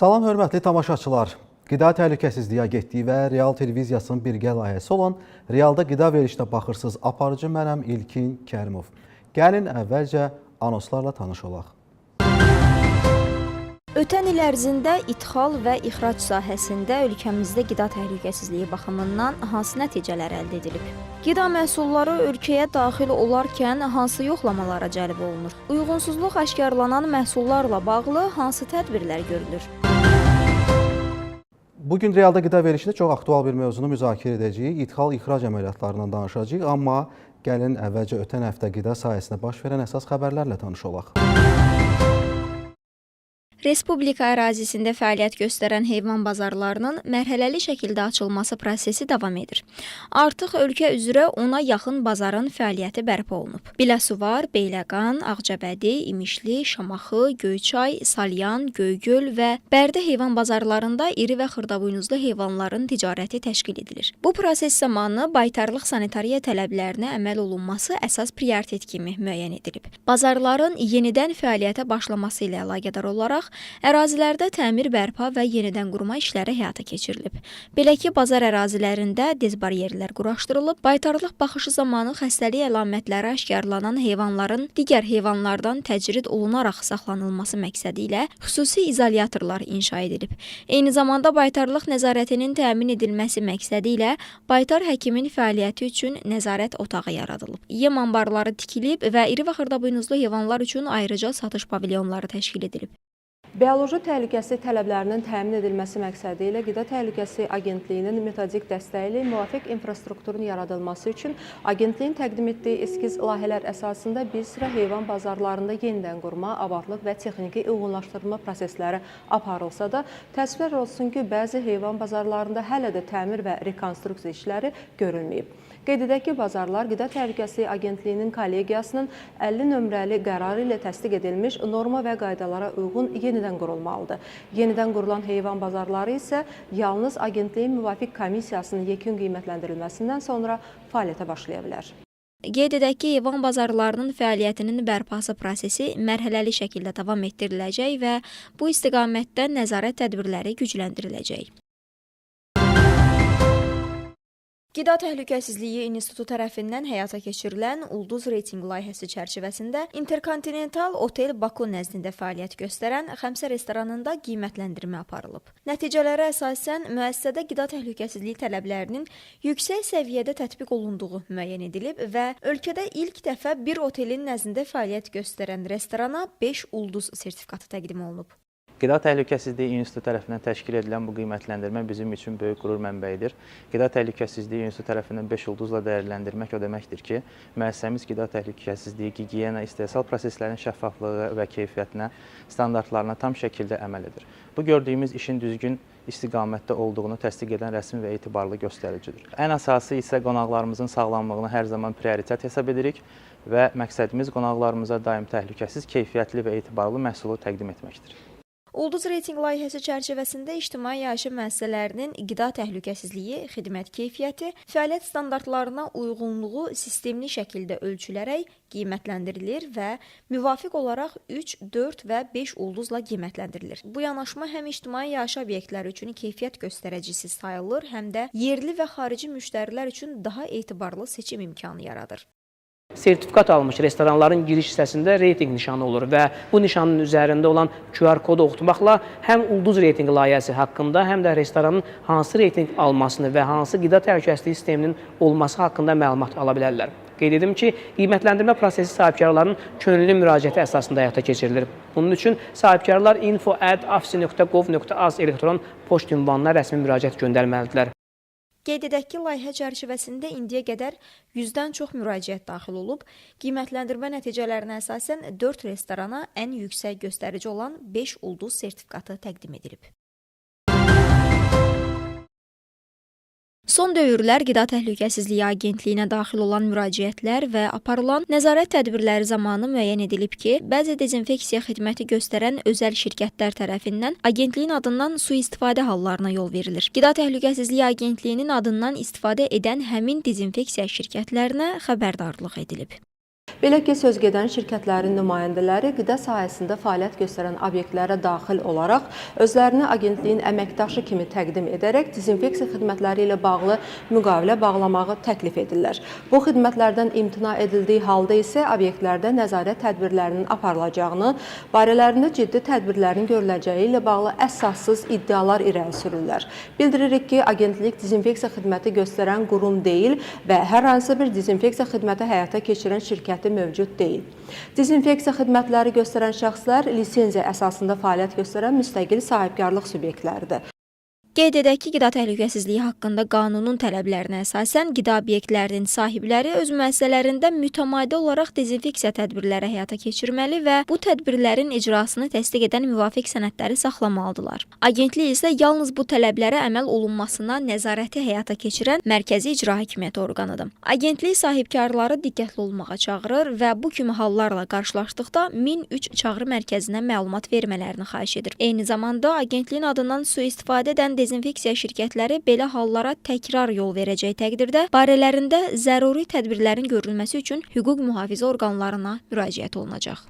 Salam hörmətli tamaşaçılar. Qida Təhlükəsizliyi Agentliyi və Real Televiziyasının birgə layihəsi olan Realda qida verilişinə baxırsız aparıcı mənəm İlkin Kərimov. Gəlin əvvəlcə anonslarla tanış olaq. Ötən il ərzində ixal və ixrac sahəsində ölkəmizdə qida təhlükəsizliyi baxımından hansı nəticələr əldə edilib? Qida məhsulları ölkəyə daxil olarkən hansı yoxlamalara cəlb olunur? Uyğunsuzluq aşkarlanan məhsullarla bağlı hansı tədbirlər görülür? Bugün Realda qida verilişində çox aktual bir mövzunu müzakirə edəcəyik. İdxal-ixrac əməliyyatlarından danışacağıq, amma gəlin əvvəlcə ötən həftə qida sahəsində baş verən əsas xəbərlərlə tanış olaq. Respublika ərazisində fəaliyyət göstərən heyvan bazarlarının mərhələli şəkildə açılması prosesi davam edir. Artıq ölkə üzrə 10-a yaxın bazarın fəaliyyəti bərpa olunub. Biləsuvar, Beyləqan, Ağcabədi, İmişli, Şamaxı, Göyçay, Salyan, Göygöl və Bərdə heyvan bazarlarında iri və xırdabuynuzlu heyvanların ticarəti təşkil edilir. Bu proses zamanı baytarlıq sanitariya tələblərinə əməl olunması əsas prioritet kimi müəyyən edilib. Bazarların yenidən fəaliyyətə başlaması ilə əlaqədar olaraq ərazilərdə təmir bərpa və yenidən qurma işləri həyata keçirilib. Belə ki, bazar ərazilərində dezbaryerlər quraşdırılıb, baytarlıq baxışı zamanı xəstəlik əlamətləri aşkarlanan heyvanların digər heyvanlardan təcrid olunaraq saxlanılması məqsədi ilə xüsusi izolyatorlar inşa edilib. Eyni zamanda baytarlıq nəzarətinin təmin edilməsi məqsədi ilə baytar həkimin fəaliyyəti üçün nəzarət otağı yaradılıb. Yem anbarları tikilib və iri və xırdabuynuzlu heyvanlar üçün ayrıca satış pavilyonları təşkil edilib. Bioloji təhlükəsizlik tələblərinin təmin edilməsi məqsədi ilə Qida Təhlükəsizliyi Agentliyinin metodik dəstəyi ilə müvafiq infrastrukturun yaradılması üçün Agentliyin təqdim etdiyi eskiz layihələr əsasında bir sıra heyvan bazarlarında yenidən qurma, abadlıq və texniki uyğunlaşdırma prosesləri aparılsa da, təəssüflər olsun ki, bəzi heyvan bazarlarında hələ də təmir və rekonstruksiya işləri görülməyib. Qeyd edək ki, bazarlar Qida Təhlükəsizliyi Agentliyinin kollegiyasının 50 nömrəli qərarı ilə təsdiq edilmiş norma və qaydalara uyğun yenidən qurulmalıdır. Yenidən qurulan heyvan bazarları isə yalnız Agentliyin müvafiq komissiyasının yekun qiymətləndirilməsindən sonra fəaliyyətə başlaya bilər. Qeyd edək ki, heyvan bazarlarının fəaliyyətinin bərpası prosesi mərhələli şəkildə davam etdiriləcək və bu istiqamətdə nəzarət tədbirləri gücləndiriləcək. Qida Təhlükəsizliyi İnstitutu tərəfindən həyata keçirilən Ulduz reytinq layihəsi çərçivəsində Interkontinental Otel Baku nəzdində fəaliyyət göstərən Xəmsə restoranında qiymətləndirmə aparılıb. Nəticələrə əsasən müəssisədə qida təhlükəsizliyi tələblərinin yüksək səviyyədə tətbiq olunduğu müəyyən edilib və ölkədə ilk dəfə bir otelin nəzdində fəaliyyət göstərən restorana 5 ulduz sertifikatı təqdim olunub. Qida Təhlükəsizliyi İnstitutu tərəfindən təşkil edilən bu qiymətləndirmə bizim üçün böyük qürur mənbəyidir. Qida Təhlükəsizliyi İnstitutu tərəfindən 5 ulduzla dəyərləndirmək o deməkdir ki, müəssisəmiz qida təhlükəsizliyi, gigiyena, istehsal proseslərinin şəffaflığı və keyfiyyətinə, standartlarına tam şəkildə əməl edir. Bu gördüyümüz işin düzgün istiqamətdə olduğunu təsdiq edən rəsmi və etibarlı göstəricidir. Ən əsası isə qonaqlarımızın sağlamlığını hər zaman prioritet hesab edirik və məqsədimiz qonaqlarımıza daim təhlükəsiz, keyfiyyətli və etibarlı məhsulu təqdim etməkdir. Ulduz reytinq layihəsi çərçivəsində ictimai yaşayış müəssisələrinin qida təhlükəsizliyi, xidmət keyfiyyəti, fəaliyyət standartlarına uyğunluğu sistemli şəkildə ölçülərək qiymətləndirilir və müvafiq olaraq 3, 4 və 5 ulduzla qiymətləndirilir. Bu yanaşma həm ictimai yaşayış obyektləri üçün keyfiyyət göstəricisi sayılır, həm də yerli və xarici müştərilər üçün daha etibarlı seçim imkanı yaradır. Sertifikat almış restoranların giriş hissəsində reyting nişanı olur və bu nişanın üzərində olan QR kodu oxutmaqla həm Ulduz reyting layihəsi haqqında, həm də restoranın hansı reyting almasını və hansı qida təhlükəsizliyi sisteminin olması haqqında məlumat ala bilərlər. Qeyd edim ki, qiymətləndirmə prosesi sahibkarların könüllü müraciəti əsasında həyata keçirilir. Bunun üçün sahibkarlar info@afsi.gov.az elektron poçt ünvanına rəsmi müraciət göndərməlidirlər. Qeyd edək ki, layihə çərçivəsində indiyə qədər 100-dən çox müraciət daxil olub, qiymətləndirmə nəticələrinə əsasən 4 restorana ən yüksək göstərici olan 5 ulduz sertifikatı təqdim edilib. Son dövrlər Qida Təhlükəsizliyi Agentliyinə daxil olan müraciətlər və aparılan nəzarət tədbirləri zamanı müəyyən edilib ki, bəzi dezinfeksiya xidməti göstərən özəl şirkətlər tərəfindən agentliyin adından sui-istifadə hallarına yol verilir. Qida Təhlükəsizliyi Agentliyinin adından istifadə edən həmin dezinfeksiya şirkətlərinə xəbərdarlıq edilib. Belə ki, sözgedən şirkətlərin nümayəndələri qida sahəsində fəaliyyət göstərən obyektlərə daxil olaraq özlərini agentliyin əməkdaşı kimi təqdim edərək dezinfeksiya xidmətləri ilə bağlı müqavilə bağlamağı təklif edirlər. Bu xidmətlərdən imtina edildiyi halda isə obyektlərdə nəzarət tədbirlərinin aparılacağını, barələrində ciddi tədbirlərin görüləcəyi ilə bağlı əsassız iddialar irəli sürürlər. Bildiririk ki, agentlik dezinfeksiya xidməti göstərən qurum deyil və hər hansı bir dezinfeksiya xidməti həyata keçirən şirkəti mövcud deyil. Dezinfeksiya xidmətləri göstərən şəxslər lisenziya əsasında fəaliyyət göstərən müstəqil sahibkarlıq subyektləridir. Qeyd edək ki, qida təhlükəsizliyi haqqında qanunun tələblərinə əsasən qida obyektlərinin sahibləri öz müəssisələrində mütəmadi olaraq dezinfeksiya tədbirləri həyata keçirməli və bu tədbirlərin icrasını təsdiq edən müvafiq sənədləri saxlamalıdırlar. Agentlik isə yalnız bu tələblərə əməl olunmasına nəzarəti həyata keçirən mərkəzi icra hakimiyyəti orqanıdır. Agentlik sahibkarları diqqətli olmağa çağırır və bu kimi hallarla qarşılaşdıqda 1003 çağrı mərkəzinə məlumat vermələrini xahiş edir. Eyni zamanda agentliyin adından sui-istifadə edən dezinfeksiya şirkətləri belə hallara təkrar yol verəcək təqdirdə barələrində zəruri tədbirlərin görülməsi üçün hüquq mühafizə orqanlarına müraciət olunacaq.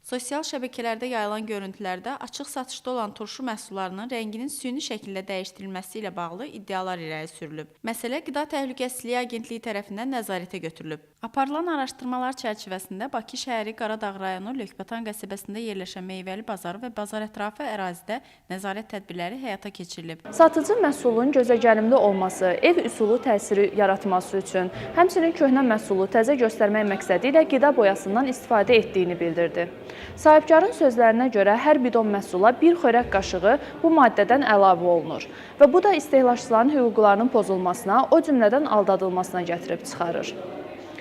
Sosial şəbəkələrdə yayılan görüntülərdə açıq satışda olan turşu məhsullarının rənginin süni şəkildə dəyişdirilməsi ilə bağlı iddialar irəli sürülüb. Məsələ Qida Təhlükəsizliyi Agentliyi tərəfindən nəzarətə götürülüb. Aparılan araşdırmalar çərçivəsində Bakı şəhəri Qaradağ rayonu Lökbatan qəsəbəsində yerləşən meyvəli bazarı və bazar ətrafı ərazidə nəzarət tədbirləri həyata keçirilib. Satıcı məhsulun gözəgəlimli olması, ev üsulu təsiri yaratması üçün, həmçinin köhnə məhsulu təzə göstərmək məqsədi ilə qida boyasından istifadə etdiyini bildirdi. Sahibkarın sözlərinə görə hər bidon məhsula bir xörək qaşığı bu maddədən əlavə olunur və bu da istehlakçıların hüquqlarının pozulmasına, o cümlədən aldadılmasına gətirib çıxarır.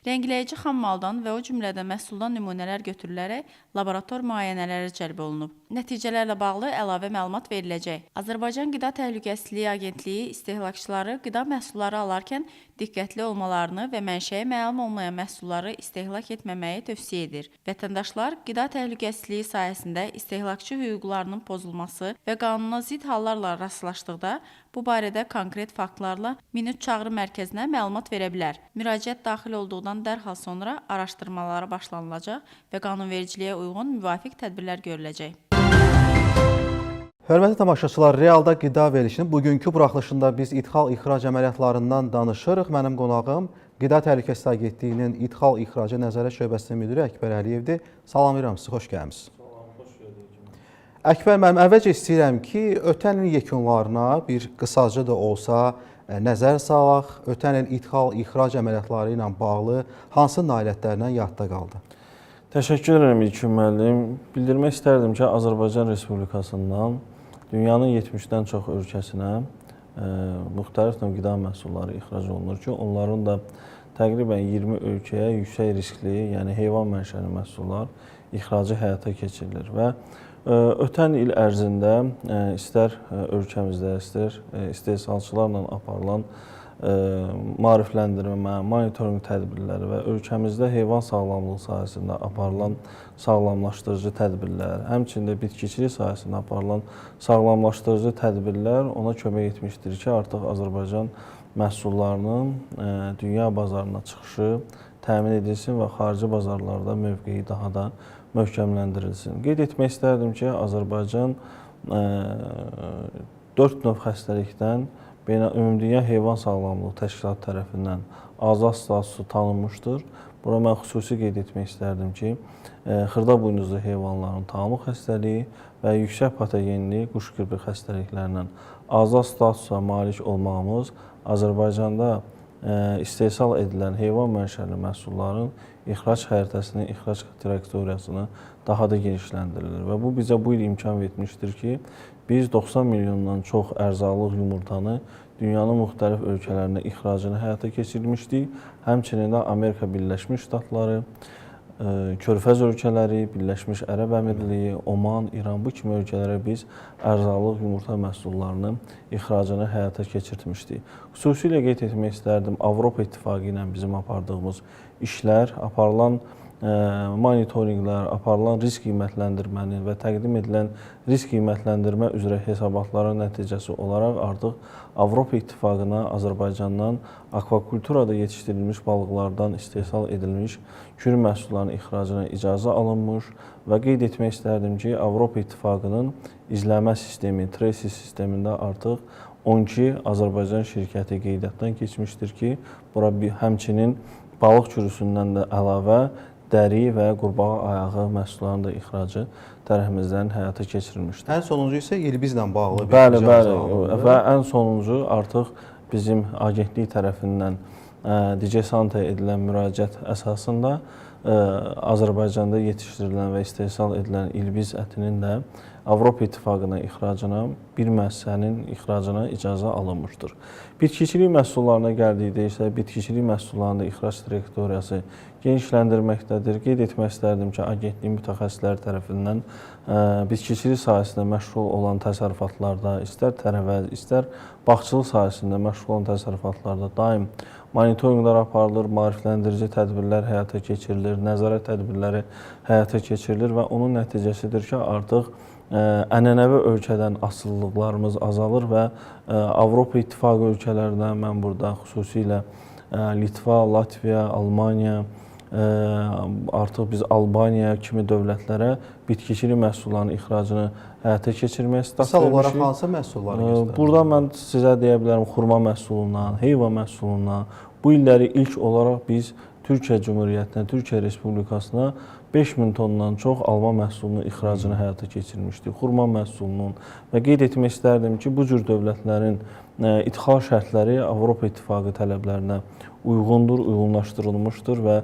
Rəngləyici xam maldan və o cümlədən məhsuldan nümunələr götürülərək laborator müayinələrə cəlb olunub. Nəticələrlə bağlı əlavə məlumat veriləcək. Azərbaycan Qida Təhlükəsizliyi Agentliyi istehlakçıları qida məhsulları alarkən diqqətli olmalarını və mənşəyi məlum olmayan məhsulları istehlak etməməyi tövsiyə edir. Vətəndaşlar qida təhlükəsizliyi sahəsində istehlakçı hüquqlarının pozulması və qanuna zidd hallarla rastlaşdıqda bu barədə konkret faktlarla 1003 çağrı mərkəzinə məlumat verə bilər. Müraciət daxil olduğundan dərhal sonra araşdırmalara başlanılacaq və qanunvericiliyə uyğun müvafiq tədbirlər görüləcək. Hörmətli tamaşaçılar, realda qida verilişinin bugünkü buraxılışında biz ithal-ixrac əməliyyatlarından danışırıq. Mənim qonağım Qida Təhlükəsizliyi Agentliyinin İthal-İxraca Nəzarət Şöbəsinin müdiri Əkbər Əliyevdir. Salamlayıram sizi, xoş gəlmisiniz. Əkbər müəllim, əvvəlcə istəyirəm ki, ötən il yekunlarına bir qısaca da olsa nəzər salaq. Ötən il ithal-ixrac əməliyyatları ilə bağlı hansı nailiyyətlərdən yadda qaldı? Təşəkkür edirəm İlkin müəllim. Bildirmək istərdim ki, Azərbaycan Respublikasından dünyanın 70-dən çox ölkəsinə müxtəlif növ qida məhsulları ixrac olunur ki, onların da təqribən 20 ölkəyə yüksək riskli, yəni heyvan mənşəli məhsullar ixracı həyata keçirilir və ötən il ərzində istər ölkəmizdə, istər istehsalçılarla aparılan maarifləndirmə, monitorinq tədbirləri və ölkəmizdə heyvan sağlamlığı sahəsində aparılan sağlamlaşdırıcı tədbirlər, həmçində bitkiçilik sahəsində aparılan sağlamlaşdırıcı tədbirlər ona kömək etmişdir ki, artıq Azərbaycan məhsullarının dünya bazarına çıxışı təmin edilsin və xarici bazarlarda mövqeyi daha da möhkəmləndirilsin. Qeyd etmək istərdim ki, Azərbaycan 4 növ xəstəlikdən Ümumdünya Heyvan Sağlamlığı Təşkilatı tərəfindən azad statusu tanınmışdır. Bura mən xüsusi qeyd etmək istərdim ki, xırda buynuzlu heyvanların tamıq xəstəliyi və yüksək patogenli quş qripi xəstəliklərindən azad statusa malik olmağımız Azərbaycanda istehsal edilən heyvan mənşəli məhsulların ixrac xəritəsinin, ixrac trayektoriyasını daha da genişləndirilir və bu bizə bu il imkan vermişdir ki, biz 90 milyondan çox ərzaqlıq yumurtanı dünyanın müxtəlif ölkələrinə ixracını həyata keçirmişdik. Həmçinin də Amerika Birləşmiş Ştatları, Körfəz ölkələri, Birləşmiş Ərəb Əmirliyi, Oman, İran bu kimi ölkələrə biz ərzaqlıq yumurta məhsullarının ixracını həyata keçirtmişdik. Xüsusilə qeyd etmək istərdim, Avropa İttifaqı ilə bizim apardığımız işlər, aparılan monitorinqlər, aparılan risk qiymətləndirmənin və təqdim edilən risk qiymətləndirmə üzrə hesabatların nəticəsi olaraq artıq Avropa İttifaqına Azərbaycandan akvakulturada yetişdirilmiş balıqlardan istehsal edilmiş kürü məhsullarının ixracına icazə alınmış və qeyd etmək istərdim ki, Avropa İttifaqının izləmə sistemi, TRESI sistemində artıq 12 Azərbaycan şirkəti qeydiyyatdan keçmişdir ki, bura həmçinin balıq kürüsündən də əlavə dəri və qurbağa ayağı məhsullarının da ixracı tərəfimizdən həyata keçirilmişdir. Ən sonuncu isə İlbizlə bağlı bir Bəli, icazə alındı. və ən sonuncu artıq bizim agentlik tərəfindən DİCESANTA edilən müraciət əsasında Azərbaycanda yetişdirilən və istehsal edilən İlbiz ətinin də Avropa İttifaqına ixracına bir müəssisənin ixracına icazə alınmışdır. Bitkiçilik məhsullarına gəldikdə isə bitkiçilik məhsullarının da ixrac trayektoriyası genişləndirməkdədir. Qeyd etmək istərdim ki, agentliyin mütəxəssisləri tərəfindən bitkiçilik sahəsində məşğul olan təsərrüfatlarda, istər tərəvəz, istər bağçılıq sahəsində məşğul olan təsərrüfatlarda daim monitorinqlər aparılır, maarifləndirici tədbirlər həyata keçirilir, nəzarət tədbirləri həyata keçirilir və onun nəticəsidir ki, artıq ənənəvi ölkədən asılılıqlarımız azalır və Avropa İttifaqı ölkələrindən mən burada xüsusilə Litva, Latviya, Almaniya, artıq biz Albaniya kimi dövlətlərə bitkiçilik məhsullarının ixracını həyata keçirmək istəyirəm. Misal olaraq hansı məhsulları göstərir? Burada mən sizə deyə bilərəm xurma məhsulundan, heyvan məhsulundan. Bu illəri ilk olaraq biz Türkiyə Cümhuriyyətinə, Türkiyə Respublikasına 5000 tondan çox alma məhsulunun ixracını həyata keçirmişdik. Xurma məhsulunun və qeyd etmək istərdim ki, bu cür dövlətlərin idxal şərtləri Avropa İttifaqı tələblərinə uyğundur, uyğunlaşdırılmışdır və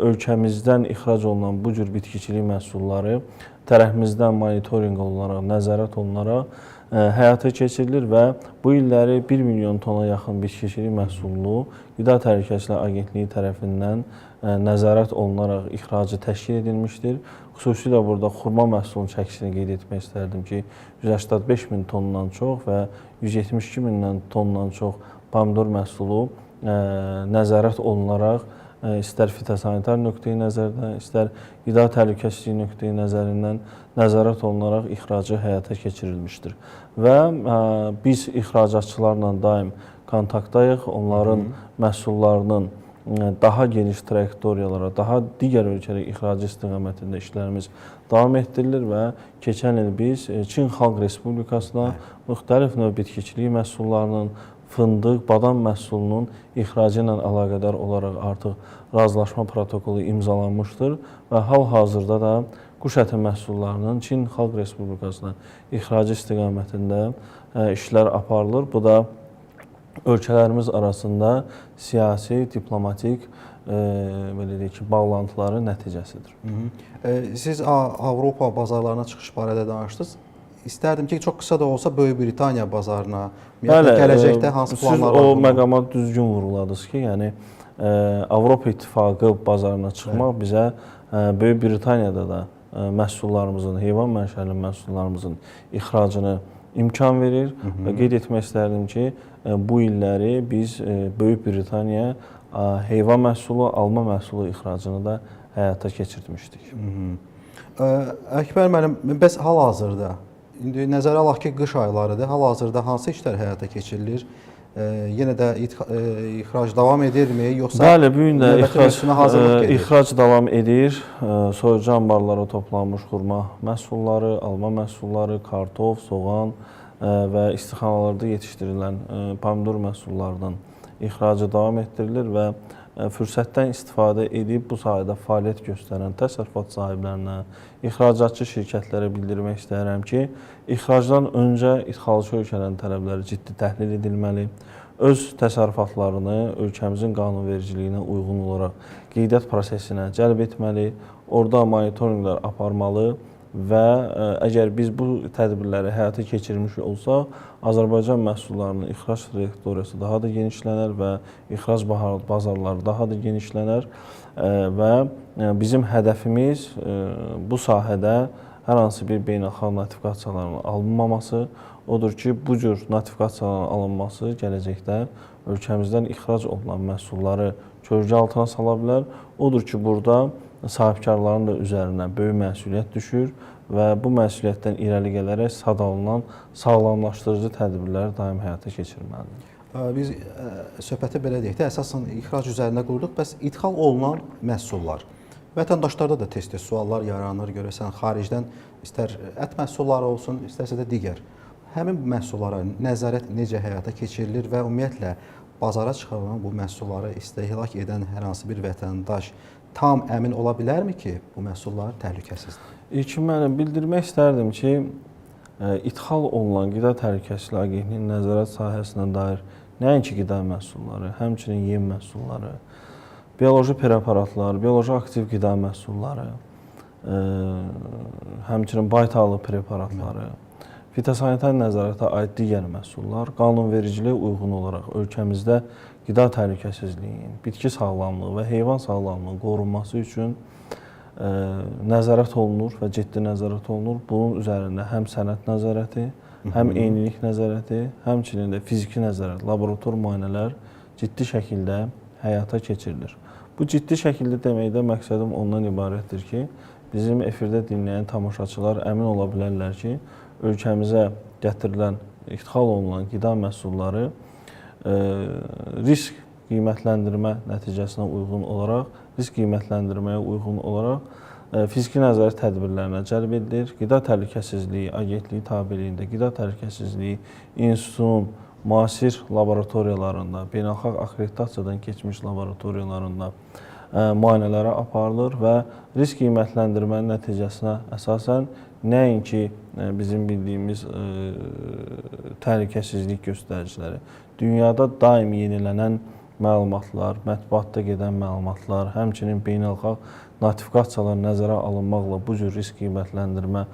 ölkəmizdən ixrac olunan bu cür bitkiçilik məhsulları tərəfimizdən monitorinq olunaraq, nəzarət olunaraq həyata keçirilir və bu illəri 1 milyon tona yaxın bitkiçilik məhsulluğu Qida Təhlükəsizliyi Agentliyi tərəfindən nəzarət olunaraq ixracı təşkil edilmişdir. Xüsusilə burada xurma məhsulunun çəkisini qeyd etmək istərdim ki, 185 min tondan çox və 172 mindən tondan çox pomidor məhsulu nəzarət olunaraq istər fitosanitar nöqteyi nəzərdən, istər qida təhlükəsizliyi nöqteyi nəzərindən nəzarət olunaraq ixracı həyata keçirilmişdir. Və biz ixracatçılarla daim kontaktdayıq, onların məhsullarının daha geniş trayektoriyalara, daha digər ölkələrə ixracı istiqamətində işlərimiz davam etdirilir və keçən il biz Çin Xalq Respublikasına müxtəlif növ bitkiçilik məhsullarının, fındıq, badam məhsulunun ixracı ilə əlaqədar olaraq artıq razılaşma protokolu imzalanmışdır və hal-hazırda da quş əti məhsullarının Çin Xalq Respublikasına ixracı istiqamətində işlər aparılır. Bu da ölkələrimiz arasında siyasi, diplomatik belə deyək ki, bağlantıların nəticəsidir. Siz Avropa bazarlarına çıxış barədə danışdınız. İstərdim ki, çox qısa da olsa Böyük Britaniya bazarına, gələcəkdə hansı planlar var? Siz o məqama düzgün vurguladınız ki, yəni Avropa İttifaqı bazarına çıxmaq bizə Böyük Britaniyada da məhsullarımızın, heyvan mənşəli məhsullarımızın ixracını imkan verir və qeyd etmək istərdim ki, bu illəri biz Böyük Britaniya heyvan məhsulu, alma məhsulu ixracını da həyata keçirtmişdik. Əkbər müəllim, bəs hal-hazırda, indi nəzərə alaq ki, qış aylarıdır, hal-hazırda hansı işlər həyata keçirilir? Yenə də ixrac davam edirmi, yoxsa bəli, bu gün də ixrac davam edir. Soyucu anbarlara toplanmış xurma məhsulları, alma məhsulları, kartof, soğan və istixanalarda yetişdirilən pomidor məhsullarının ixracı davam etdirilir və fürsətdən istifadə edib bu sahədə fəaliyyət göstərən təsərrüfat sahiblərinə, ixracatçı şirkətlərə bildirmək istəyirəm ki, ixracdan öncə ixalçı ölkələrin tələbləri ciddi təhlil edilməli, öz təsərrüfatlarını ölkəmizin qanunvericiliyinə uyğun olaraq qeydiyyat prosesinə cəlb etməli, orada monitorinqlər aparmalı və əgər biz bu tədbirləri həyata keçirmiş olsaq, Azərbaycan məhsullarının ixrac trayektoriyası daha da genişlənər və ixrac bazarları daha da genişlənər və bizim hədəfimiz bu sahədə hər hansı bir beynəlxalq notifikasiyaların alınmaması, odur ki, bu cür notifikasiyaların alınması gələcəkdə ölkəmizdən ixrac olunan məhsulları kölgə altına sala bilər. Odur ki, burada sahibkarların da üzərinə böyük məsuliyyət düşür və bu məsuliyyətdən irəli gələrək sadalınan sağlamlaşdırıcı tədbirləri daim həyata keçirməlidir. Biz söhbəti belə deyək də, əsasən ixrac üzərində qurduq, bəs idxal olunan məhsullar. Vətəndaşlarda da tez-tez suallar yaranır, görəsən xaricdən istər ət məhsulları olsun, istərsə də digər. Həmin məhsullara nəzarət necə həyata keçirilir və ümumiyyətlə bazara çıxarılan bu məhsulları istehlak edən hər hansı bir vətəndaş tam əmin ola bilərmi ki, bu məhsullar təhlükəsizdir? İlkin mən bildirmək istərdim ki, ixal olunan Qida Təhlükəsizliyi Agentliyinin nəzarət sahəsinə dair nəinki qida məhsulları, həmçinin yem məhsulları, bioloji preparatlar, bioloji aktiv qida məhsulları, həmçinin baytarlı preparatları, fitosanitar nəzarətə aid digər məhsullar qanunvericiliyə uyğun olaraq ölkəmizdə qida təhlükəsizliyinin, bitki sağlamlığı və heyvan sağlamlığının qorunması üçün nəzarət olunur və ciddi nəzarət olunur. Bunun üzərində həm sənəd nəzarəti, həm eynilik nəzarəti, həmçinin də fiziki nəzarət, laborator müayinələr ciddi şəkildə həyata keçirilir. Bu ciddi şəkildə deməkdə məqsədim ondan ibarətdir ki, bizim efirdə dinləyən tamaşaçılar əmin ola bilərlər ki, ölkəmizə gətirilən, ixal olunan qida məhsulları risk qiymətləndirmə nəticəsinə uyğun olaraq, risk qiymətləndirməyə uyğun olaraq fiziki nəzarət tədbirlərinə cəlb edilir. Qida Təhlükəsizliyi Agentliyi tabeliyində Qida Təhlükəsizliyi İnstitutunun müasir laboratoriyalarında, beynəlxalq akkreditasiyadan keçmiş laboratoriyalarında müayinələrə aparılır və risk qiymətləndirmənin nəticəsinə əsasən nəinki bizim bildiyimiz təhlükəsizlik göstəriciləri, dünyada daim yenilənən məlumatlar, mətbuatda gedən məlumatlar, həmçinin beynəlxalq notifikasiyalar nəzərə alınmaqla bu cür risk qiymətləndirmə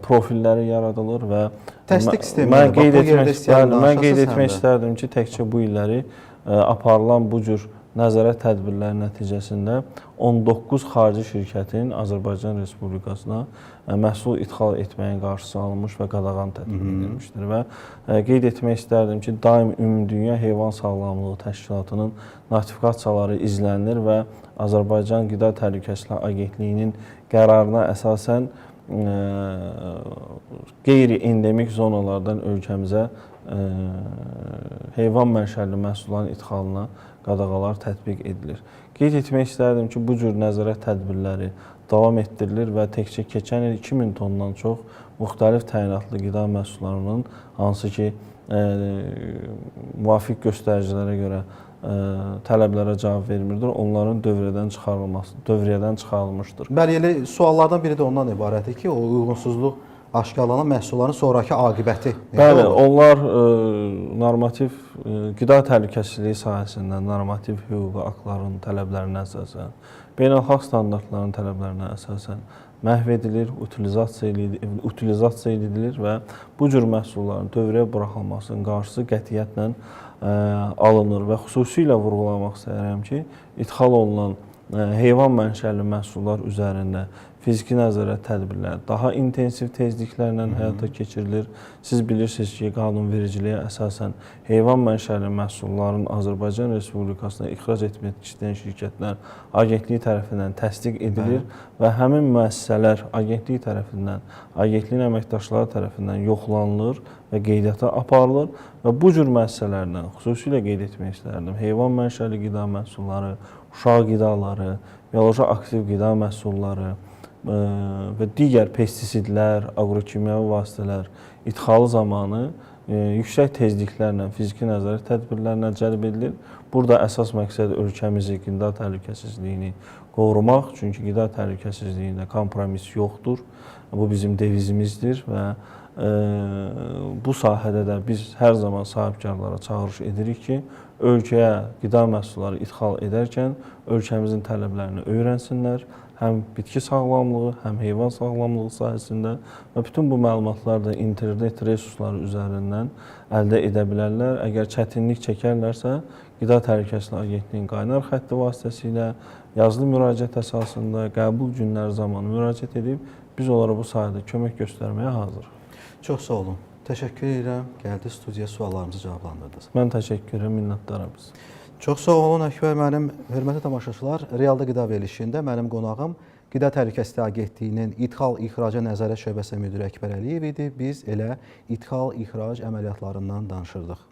profilləri yaradılır və təsdiq sistemi mən qeyd etmək istərdim ki, təkcə bu illəri aparılan bu cür nəzarət tədbirləri nəticəsində 19 xarici şirkətin Azərbaycan Respublikasına məhsul ixal etməyin qarşısı alınmış və qadağan tətbiq edilmişdir. Və qeyd etmək istərdim ki, daim Ümumdünya Heyvan Sağlamlığı Təşkilatının notifikasiyaları izlənilir və Azərbaycan Qida Təhlükəsizliyi Agentliyinin qərarına əsasən qeyri-endemik zonalardan ölkəmizə heyvan mənşəli məhsulların ixalına qadağalar tətbiq edilir. Qeyd etmək istərdim ki, bu cür nəzarət tədbirləri davam etdirilir və təkcə keçən il 2000 tondan çox müxtəlif təyinatlı qida məhsullarının hansı ki, müvafiq göstəricilərə görə tələblərə cavab vermirdir, onların dövriyyədən çıxarılmışdır. Bəli, elə suallardan biri də ondan ibarətdir ki, o uyğunsuzluq aşkarlanan məhsulların sonraki aqibəti. Bəli, onlar normativ qida təhlükəsizliyi sahəsində normativ hüquqi aktların tələblərinə əsasən, beynəlxalq standartların tələblərinə əsasən məhv edilir, utilizasiya edilir və bu cür məhsulların dövrəyə buraxılmasının qarşısı qətiyyətlə alınır və xüsusilə vurğulamaq istəyirəm ki, ixal olunan heyvan mənşəli məhsullar üzərində fiziki nəzarət tədbirləri daha intensiv tezliklərlə həyata keçirilir. Siz bilirsiniz ki, qanunvericiliyə əsasən heyvan mənşəli məhsulların Azərbaycan Respublikasına ixrac etmək istəyən şirkətlər Agentlik tərəfindən təsdiq edilir və həmin müəssisələr Agentlik tərəfindən, Agentliyin əməkdaşları tərəfindən yoxlanılır və qeydiyyata aparılır və bu cür müəssisələrdən xüsusilə qeyd etmək istərdim. Heyvan mənşəli qida məhsulları, uşaq qidaları, bioloji aktiv qida məhsulları və digər pestisidlər, aqrokimyəvi vasitələr ixalı zamanı yüksək tezliklərlə fiziki nəzarət tədbirlərinə cəlb edilir. Burada əsas məqsəd ölkəmizi qida təhlükəsizliyini qorumaq, çünki qida təhlükəsizliyində kompromis yoxdur. Bu bizim devizimizdir və bu sahədə də biz hər zaman sahibkarlara çağırış edirik ki, ölkəyə qida məhsulları ixal edərkən ölkəmizin tələblərini öyrənsinlər. Həm bitki sağlamlığı, həm heyvan sağlamlığı sahəsində və bütün bu məlumatlar da internet resursları üzərindən əldə edə bilərlər. Əgər çətinlik çəkərlərsə, Qida Təhlükəsizliyi Agentliyinin qaynar xətti vasitəsilə yazılı müraciət əsasında qəbul günləri zamanı müraciət edib, biz onlara bu sahədə kömək göstərməyə hazırıq. Çox sağ olun. Təşəkkür edirəm. Gəldiniz studiyaya, suallarımızı cavablandırdınız. Mən təşəkkür edirəm, minnətdaram biz. Çox sağ olun Əkbər müəllim. Hörmətli tamaşaçılar, Realda qida verilişində mənim qonağım Qida Təhlükəsizliyi Agentliyinin İdxal-İxraca Nəzarət Şöbəsi müdiri Əkbər Əliyev idi. Biz elə idxal-ixrac əməliyyatlarından danışırdıq.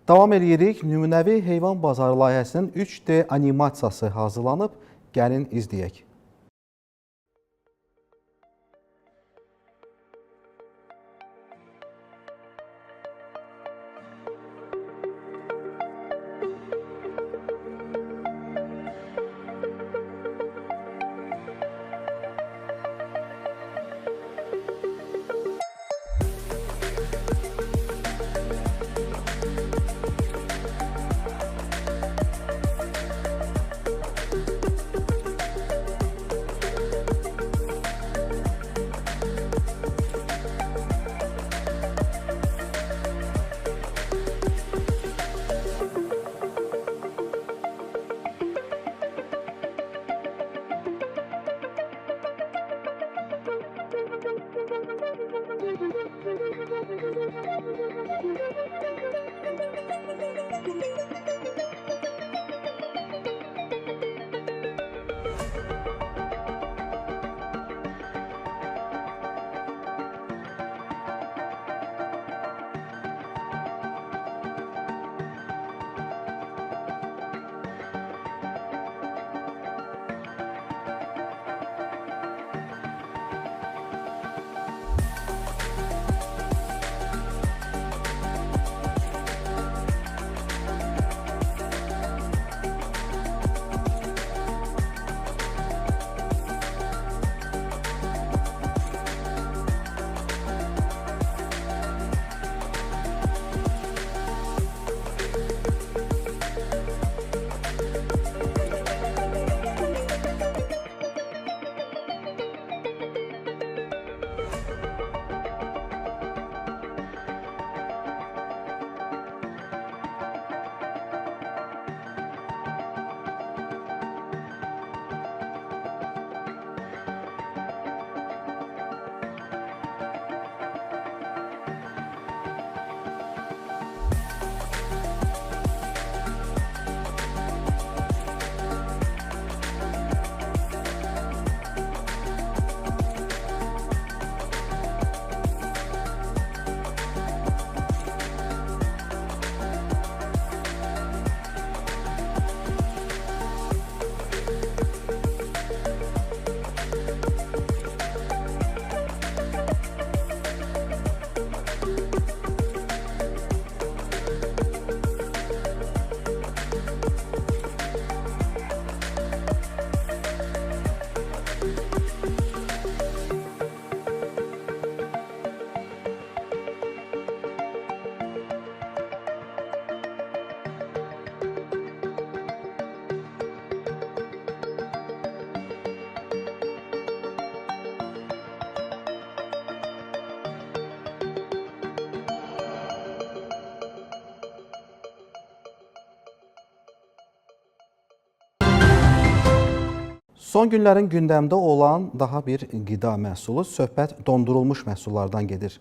Davam edirik. Nümunəvi heyvan bazarı layihəsinin 3D animasiyası hazırlanıb. Gəlin izləyək. Son günlərin gündəmdə olan daha bir qida məhsulu, söhbət dondurulmuş məhsullardan gedir.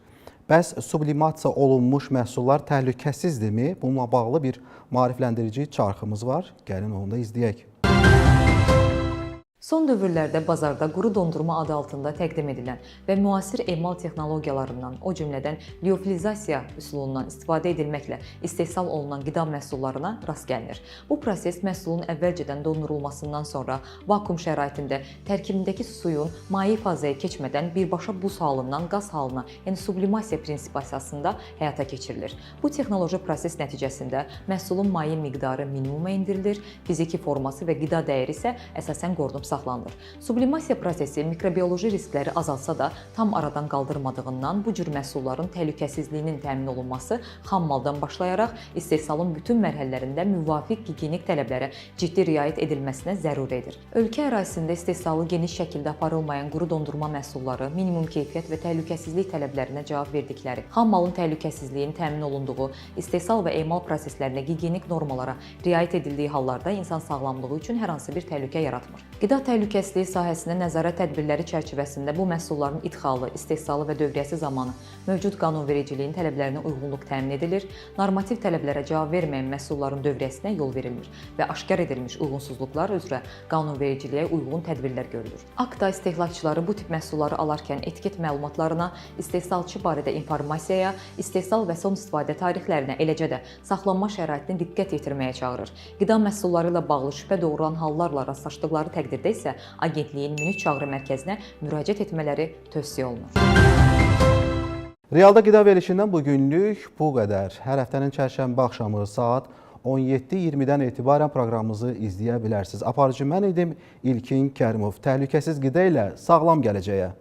Bəs sublimasiya olunmuş məhsullar təhlükəsizdirmi? Bununla bağlı bir maarifləndirici çarxımız var. Gəlin onu da izləyək. Son dövrlərdə bazarda quru dondurma adı altında təqdim edilən və müasir emal texnologiyalarından, o cümlədən liofilizasiya üsulundan istifadə edilməklə istehsal olunan qida məhsullarına rast gəlinir. Bu proses məhsulun əvvəlcədən dondurulmasından sonra vakuum şəraitində tərkibindəki suyun maye fazaya keçmədən birbaşa buz halından qaz halına, yəni sublimasiya prinsipi əsasında həyata keçirilir. Bu texnoloji proses nəticəsində məhsulun maye miqdarı minimuma endirilir, fiziki forması və qida dəyəri isə əsasən qorunub saxlanılır. Sublimasiya prosesi mikrobioloji riskləri azalsa da tam aradan qaldırmadığından bu cür məhsulların təhlükəsizliyinin təmin olunması xammaldan başlayaraq istehsalın bütün mərhələlərində müvafiq gigiyenik tələblərə ciddi riayət edilməsinə zəruridir. Ölkə ərazisində istehsalı geniş şəkildə aparılmayan quru dondurma məhsulları minimum keyfiyyət və təhlükəsizlik tələblərinə cavab verdikləri, xammalın təhlükəsizliyinin təmin olunduğu, istehsal və emal proseslərində gigiyenik normalara riayət edildiyi hallarda insan sağlamlığı üçün hər hansı bir təhlükə yaratmır. Qida Qida təhlükəsizliyi sahəsində nəzarət tədbirləri çərçivəsində bu məhsulların idxalı, istehsalı və dövriyyəsi zamanı mövcud qanunvericiliyin tələblərinə uyğunluq təmin edilir, normativ tələblərə cavab verməyən məhsulların dövriyyəsinə yol verilir və aşkar edilmiş uyğunsuzluqlar üzrə qanunvericiliyə uyğun tədbirlər görülür. Aktda istehlakçıları bu tip məhsulları alarkən etiket məlumatlarına, istehsalçı barədə informasiyaya, istehsal və son istifadə tarixlərinə, eləcə də saxlanma şəraitinə diqqət yetirməyə çağırır. Qida məhsulları ilə bağlı şübhə doğuran hallarla rastlaşdıqları təqdirdə isə agentliyin 13 çağrı mərkəzinə müraciət etmələri tövsiyə olunur. Realda qida verilişindən bugünlük bu qədər. Hər həftənin çərşənbə axşamı saat 17:20-dən etibarən proqramımızı izləyə bilərsiniz. Aparıcı mən idim İlkin Kərimov. Təhlükəsiz qida ilə sağlam gələcəyə.